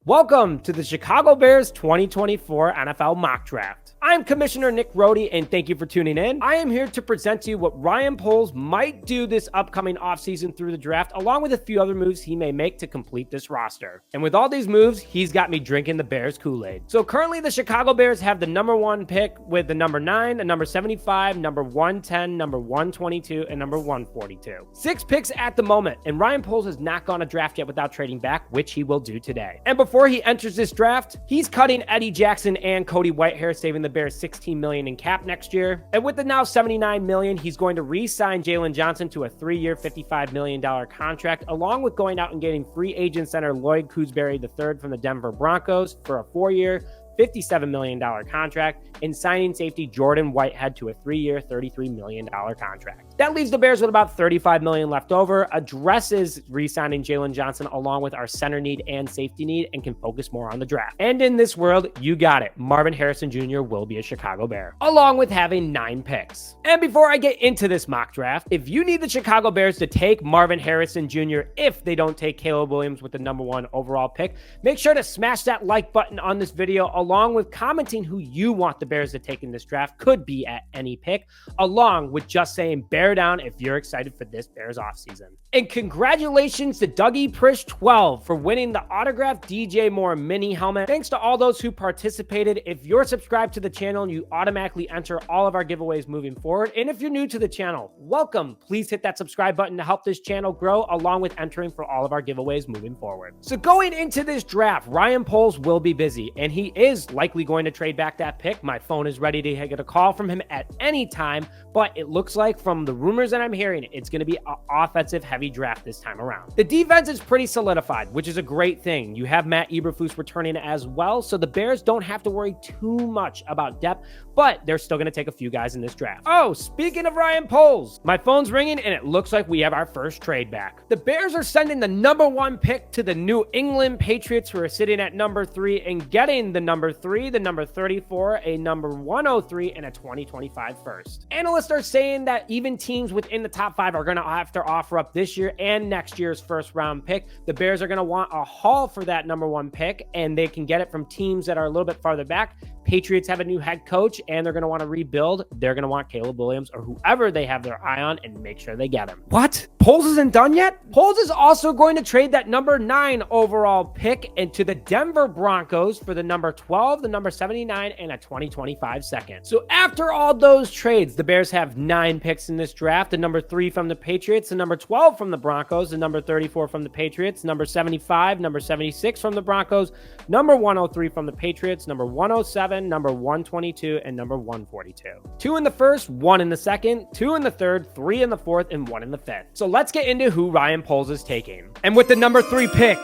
Welcome to the Chicago Bears 2024 NFL Mock Draft. I'm Commissioner Nick Rohde, and thank you for tuning in. I am here to present to you what Ryan Poles might do this upcoming offseason through the draft, along with a few other moves he may make to complete this roster. And with all these moves, he's got me drinking the Bears Kool-Aid. So currently, the Chicago Bears have the number 1 pick with the number 9, the number 75, number 110, number 122, and number 142. 6 picks at the moment, and Ryan Poles has not gone a draft yet without trading back, which he will do today. And before he enters this draft, he's cutting Eddie Jackson and Cody Whitehair, saving the Bears $16 million in cap next year. And with the now $79 million, he's going to re-sign Jalen Johnson to a 3-year, $55 million contract, along with going out and getting free agent center Kliff Kingsbury III from the Denver Broncos for a 4-year, $57 million contract, and signing safety Jordan Whitehead to a 3-year, $33 million contract. That leaves the Bears with about $35 million left over, addresses re-signing Jalen Johnson along with our center need and safety need, and can focus more on the draft. And in this world, you got it, Marvin Harrison Jr. will be a Chicago Bear, along with having 9 picks. And before I get into this mock draft, if you need the Chicago Bears to take Marvin Harrison Jr. if they don't take Caleb Williams with the number 1 overall pick, make sure to smash that like button on this video, along with commenting who you want the Bears to take in this draft. Could be at any pick, along with just saying bear down if you're excited for this Bears offseason. And congratulations to Dougie Prish 12 for winning the autographed DJ Moore mini helmet. Thanks to all those who participated. If you're subscribed to the channel, you automatically enter all of our giveaways moving forward. And if you're new to the channel, welcome. Please hit that subscribe button to help this channel grow, along with entering for all of our giveaways moving forward. So going into this draft, Ryan Poles will be busy, and he is likely going to trade back that pick. My phone is ready to get a call from him at any time, but it looks like from the rumors that I'm hearing, it's going to be an offensive heavy draft this time around. The defense is pretty solidified, which is a great thing. You have Matt Eberflus returning as well, so the Bears don't have to worry too much about depth, but they're still going to take a few guys in this draft. Oh, speaking of Ryan Poles, my phone's ringing, and it looks like we have our first trade back. The Bears are sending the number 1 pick to the New England Patriots, who are sitting at number 3 and getting the number 3, the number 34, a number 103, and a 2025 first. Analysts are saying that even teams within the top 5 are going to have to offer up this year and next year's first round pick. The Bears are going to want a haul for that number 1 pick, and they can get it from teams that are a little bit farther back. Patriots have a new head coach, and they're going to want to rebuild. They're going to want Caleb Williams or whoever they have their eye on, and make sure they get him. What? Poles isn't done yet? Poles is also going to trade that number 9 overall pick into the Denver Broncos for the number 12, the number 79, and a 2025 second. So after all those trades, the Bears have 9 picks in this draft. The number 3 from the Patriots, the number 12 from the Broncos, the number 34 from the Patriots, number 75, number 76 from the Broncos, number 103 from the Patriots, number 107, number 122, and number 142. 2 in the first, 1 in the second, 2 in the third, 3 in the fourth, and 1 in the fifth. So let's get into who Ryan Poles is taking. And with the number 3 pick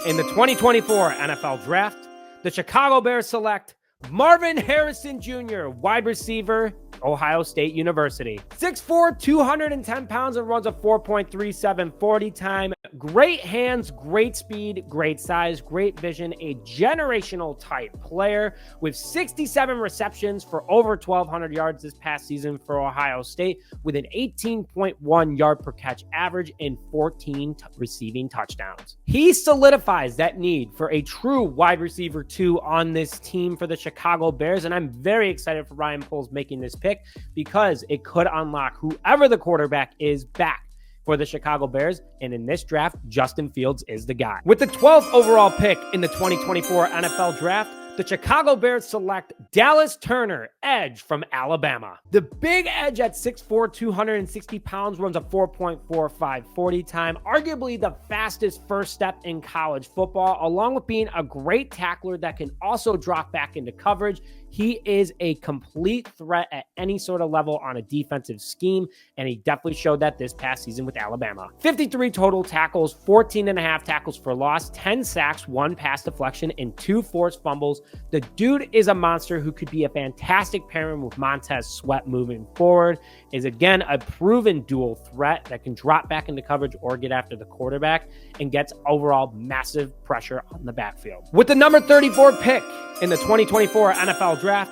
in the 2024 NFL Draft, the Chicago Bears select Marvin Harrison Jr., wide receiver, Ohio State University. 6'4", 210 pounds, and runs a 4.37 40 time. Great hands, great speed, great size, great vision. A generational type player with 67 receptions for over 1,200 yards this past season for Ohio State, with an 18.1 yard per catch average and 14 receiving touchdowns. He solidifies that need for a true wide receiver 2 on this team for the Chicago Bears, and I'm very excited for Ryan Poles making this pick, because it could unlock whoever the quarterback is back for the Chicago Bears. And in this draft, Justin Fields is the guy. With the 12th overall pick in the 2024 NFL Draft, the Chicago Bears select Dallas Turner, edge from Alabama. The big edge at 6'4", 260 pounds, runs a 4.45 40 time, arguably the fastest first step in college football, along with being a great tackler that can also drop back into coverage. He is a complete threat at any sort of level on a defensive scheme, and he definitely showed that this past season with Alabama. 53 total tackles, 14.5 tackles for loss, 10 sacks, 1 pass deflection, and 2 forced fumbles. The dude is a monster who could be a fantastic pairing with Montez Sweat moving forward. Is again a proven dual threat that can drop back into coverage or get after the quarterback, and gets overall massive pressure on the backfield. With the number 34 pick in the 2024 NFL Draft,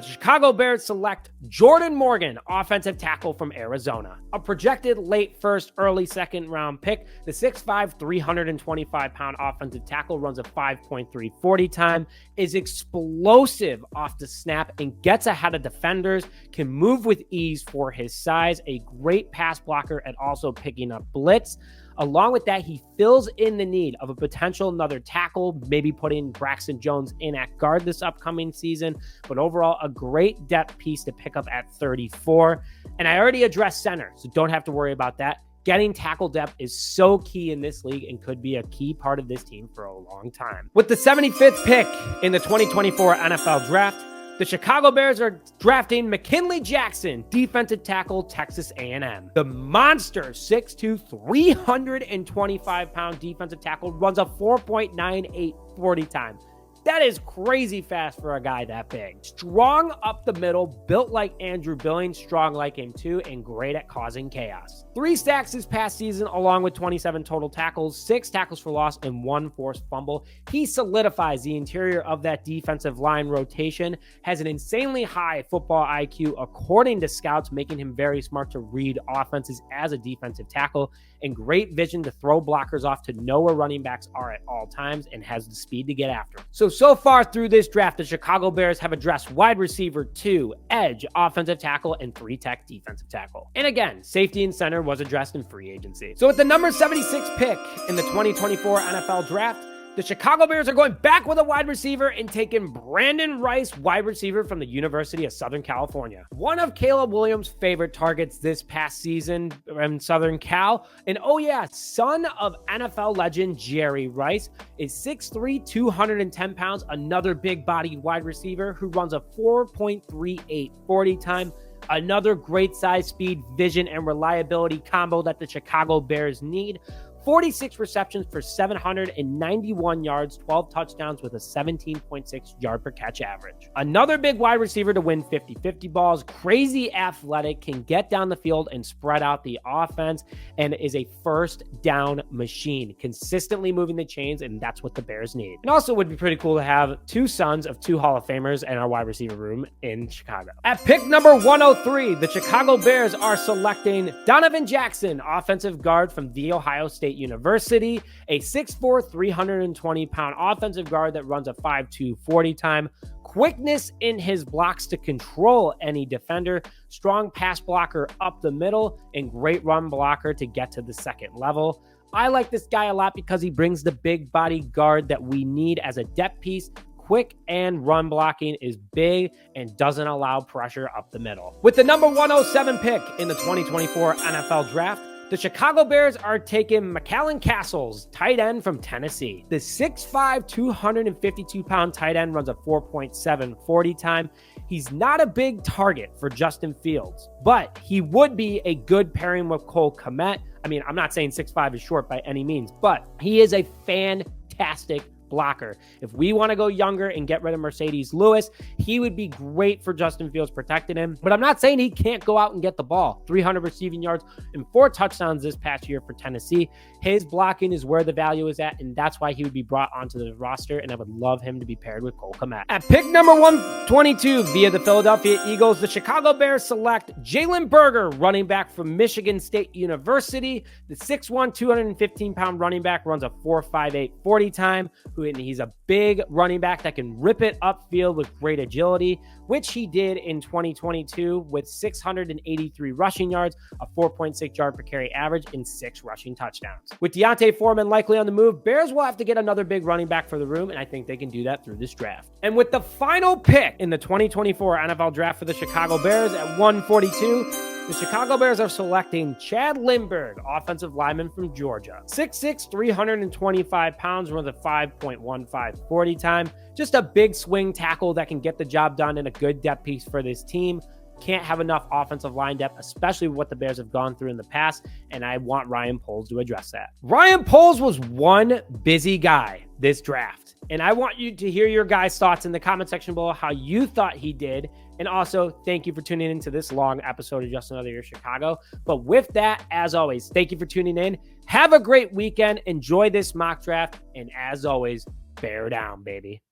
the Chicago Bears select Jordan Morgan, offensive tackle from Arizona. A projected late first, early second round pick, the 6'5", 325-pound offensive tackle runs a 5.3 40 time, is explosive off the snap and gets ahead of defenders, can move with ease for his size, a great pass blocker and also picking up blitz. Along with that, he fills in the need of a potential another tackle, maybe putting Braxton Jones in at guard this upcoming season. But overall, a great depth piece to pick up at 34. And I already addressed center, so don't have to worry about that. Getting tackle depth is so key in this league and could be a key part of this team for a long time. With the 75th pick in the 2024 NFL Draft, the Chicago Bears are drafting McKinley Jackson, defensive tackle, Texas A&M. The monster 6'2", 325-pound defensive tackle runs a 4.98 40 time. That is crazy fast for a guy that big. Strong up the middle, built like Andrew Billings, strong like him too, and great at causing chaos. 3 sacks this past season, along with 27 total tackles, 6 tackles for loss, and 1 forced fumble. He solidifies the interior of that defensive line rotation, has an insanely high football IQ according to scouts, making him very smart to read offenses as a defensive tackle, and great vision to throw blockers off to know where running backs are at all times, and has the speed to get after them. So far through this draft, the Chicago Bears have addressed wide receiver 2, edge, offensive tackle, and 3 tech defensive tackle. And again, safety and center was addressed in free agency. So with the number 76 pick in the 2024 NFL Draft, the Chicago Bears are going back with a wide receiver and taking Brandon Rice, wide receiver from the University of Southern California. One of Caleb Williams' favorite targets this past season in Southern Cal. And oh yeah, son of NFL legend Jerry Rice, is 6'3", 210 pounds, another big-bodied wide receiver who runs a 4.38 40 time. Another great size, speed, vision, and reliability combo that the Chicago Bears need. 46 receptions for 791 yards, 12 touchdowns with a 17.6 yard per catch average. Another big wide receiver to win 50-50 balls, crazy athletic, can get down the field and spread out the offense, and is a first down machine, consistently moving the chains, and that's what the Bears need. And also would be pretty cool to have 2 sons of 2 Hall of Famers in our wide receiver room in Chicago. At pick number 103, the Chicago Bears are selecting Donovan Jackson, offensive guard from The Ohio State University, a 6'4", 320-pound offensive guard that runs a 5'2", 40 time. Quickness in his blocks to control any defender, strong pass blocker up the middle, and great run blocker to get to the second level. I like this guy a lot because he brings the big body guard that we need as a depth piece. Quick and run blocking is big and doesn't allow pressure up the middle. With the number 107 pick in the 2024 NFL Draft, the Chicago Bears are taking McAllen Castles, tight end from Tennessee. The 6'5", 252-pound tight end runs a 4.7 40 time. He's not a big target for Justin Fields, but he would be a good pairing with Cole Kmet. I mean, I'm not saying 6'5" is short by any means, but he is a fantastic blocker. If we want to go younger and get rid of Mercedes Lewis, he would be great for Justin Fields protecting him. But I'm not saying he can't go out and get the ball. 300 receiving yards and 4 touchdowns this past year for Tennessee. His blocking is where the value is at, and that's why he would be brought onto the roster, and I would love him to be paired with Cole Kmet. At pick number 122 via the Philadelphia Eagles, the Chicago Bears select Jalen Berger, running back from Michigan State University. The 6'1", 215-pound running back runs a 4.58 40 time, and he's a big running back that can rip it upfield with great agility, which he did in 2022 with 683 rushing yards, a 4.6 yard per carry average, and 6 rushing touchdowns. With Deontay Foreman likely on the move, Bears will have to get another big running back for the room, and I think they can do that through this draft. And with the final pick in the 2024 NFL Draft for the Chicago Bears at 142, the Chicago Bears are selecting Chad Lindbergh, offensive lineman from Georgia. 6'6", 325 pounds, runs a 5.15 40 time. Just a big swing tackle that can get the job done and a good depth piece for this team. Can't have enough offensive line depth, especially with what the Bears have gone through in the past, and I want Ryan Poles to address that. Ryan Poles was one busy guy this draft, and I want you to hear your guys' thoughts in the comment section below, how you thought he did. And also, thank you for tuning into this long episode of Just Another Year Chicago. But with that, as always, thank you for tuning in. Have a great weekend. Enjoy this mock draft. And as always, bear down, baby.